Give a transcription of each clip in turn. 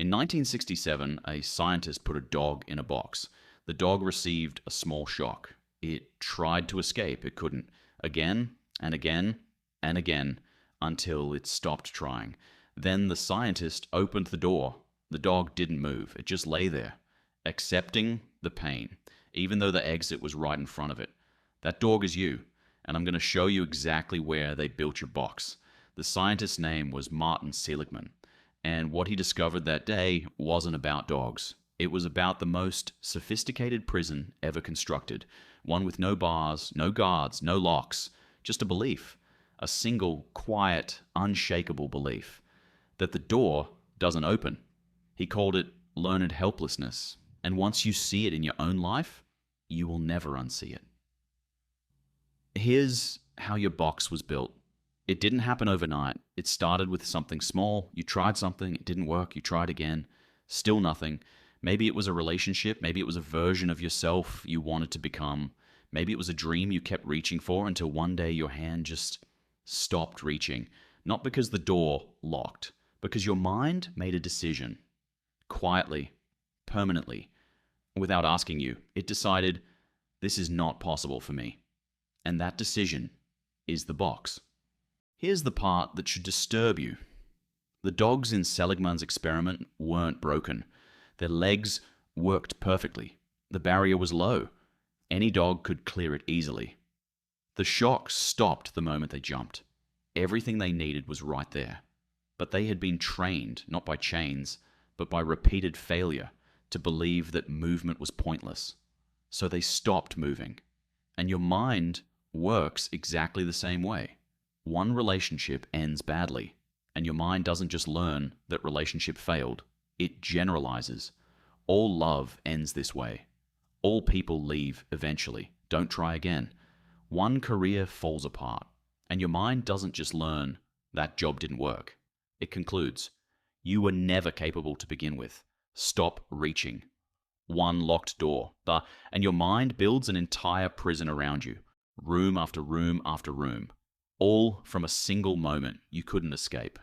In 1967, a scientist put a dog in a box. The dog received a small shock. It tried to escape. It couldn't. Again and again and again until it stopped trying. Then the scientist opened the door. The dog didn't move. It just lay there, accepting the pain, even though the exit was right in front of it. That dog is you, and I'm going to show you exactly where they built your box. The scientist's name was Martin Seligman, and what he discovered that day wasn't about dogs. It was about the most sophisticated prison ever constructed, one with no bars, no guards, no locks, just a belief, a single, quiet, unshakable belief, that the door doesn't open. He called it learned helplessness, and once you see it in your own life, you will never unsee it. Here's how your box was built. It didn't happen overnight. It started with something small. You tried something, it didn't work, you tried again, still nothing. Maybe it was a relationship, maybe it was a version of yourself you wanted to become. Maybe it was a dream you kept reaching for until one day your hand just stopped reaching. Not because the door locked, because your mind made a decision. Quietly, permanently, without asking you. It decided, this is not possible for me. And that decision is the box. Here's the part that should disturb you. The dogs in Seligman's experiment weren't broken. Their legs worked perfectly. The barrier was low. Any dog could clear it easily. The shock stopped the moment they jumped. Everything they needed was right there. But they had been trained, not by chains, but by repeated failure, to believe that movement was pointless. So they stopped moving. And your mind works exactly the same way. One relationship ends badly, and your mind doesn't just learn that relationship failed, it generalizes. All love ends this way. All people leave eventually. Don't try again. One career falls apart, and your mind doesn't just learn that job didn't work. It concludes, you were never capable to begin with. Stop reaching. One locked door. And your mind builds an entire prison around you. Room after room after room. All from a single moment you couldn't escape.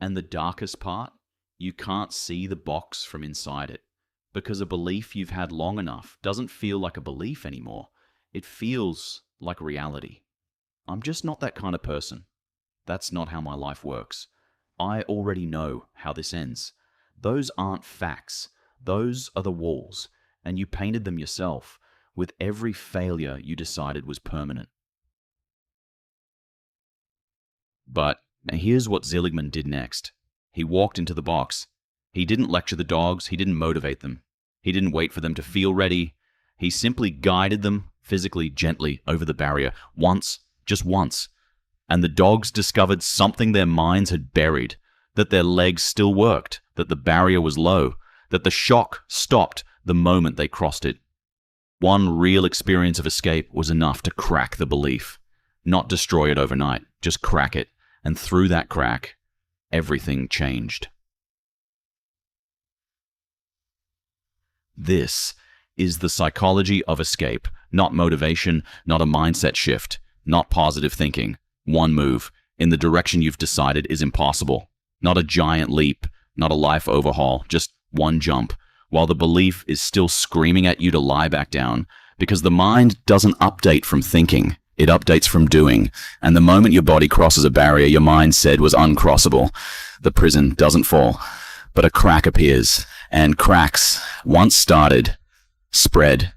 And the darkest part? You can't see the box from inside it. Because a belief you've had long enough doesn't feel like a belief anymore. It feels like reality. I'm just not that kind of person. That's not how my life works. I already know how this ends. Those aren't facts. Those are the walls. And you painted them yourself. With every failure you decided was permanent. But here's what Seligman did next. He walked into the box. He didn't lecture the dogs. He didn't motivate them. He didn't wait for them to feel ready. He simply guided them physically, gently over the barrier. Once, just once. And the dogs discovered something their minds had buried. That their legs still worked. That the barrier was low. That the shock stopped the moment they crossed it. One real experience of escape was enough to crack the belief. Not destroy it overnight, just crack it. And through that crack, everything changed. This is the psychology of escape, not motivation, not a mindset shift, not positive thinking. One move in the direction you've decided is impossible. Not a giant leap, not a life overhaul, just one jump. While the belief is still screaming at you to lie back down, because the mind doesn't update from thinking, it updates from doing. And the moment your body crosses a barrier your mind said was uncrossable, the prison doesn't fall, but a crack appears, and cracks, once started, spread.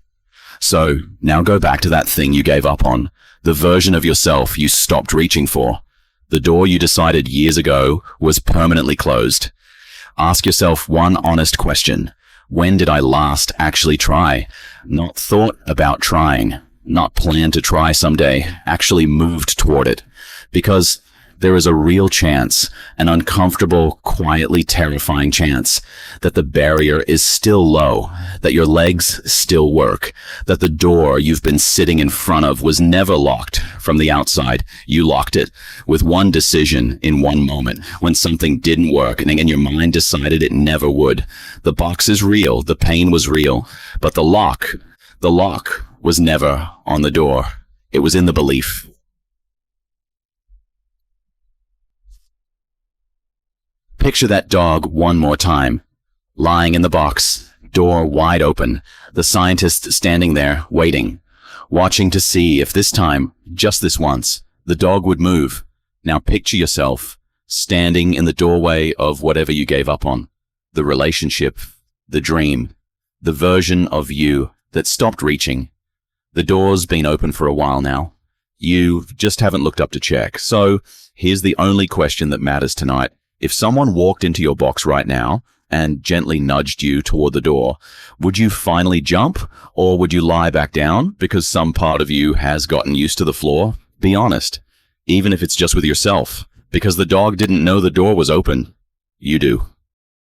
So now go back to that thing you gave up on, the version of yourself you stopped reaching for. The door you decided years ago was permanently closed. Ask yourself one honest question. When did I last actually try? Not thought about trying, not planned to try someday, actually moved toward it. Because there is a real chance, an uncomfortable, quietly terrifying chance, that the barrier is still low, that your legs still work, that the door you've been sitting in front of was never locked from the outside. You locked it with one decision in one moment when something didn't work and your mind decided it never would. The box is real, the pain was real, but the lock was never on the door. It was in the belief. Picture that dog one more time. Lying in the box, door wide open, the scientist standing there, waiting, watching to see if this time, just this once, the dog would move. Now picture yourself standing in the doorway of whatever you gave up on. The relationship, the dream, the version of you that stopped reaching. The door's been open for a while now. You just haven't looked up to check. So here's the only question that matters tonight. If someone walked into your box right now and gently nudged you toward the door, would you finally jump, or would you lie back down because some part of you has gotten used to the floor? Be honest, even if it's just with yourself, because the dog didn't know the door was open. You do.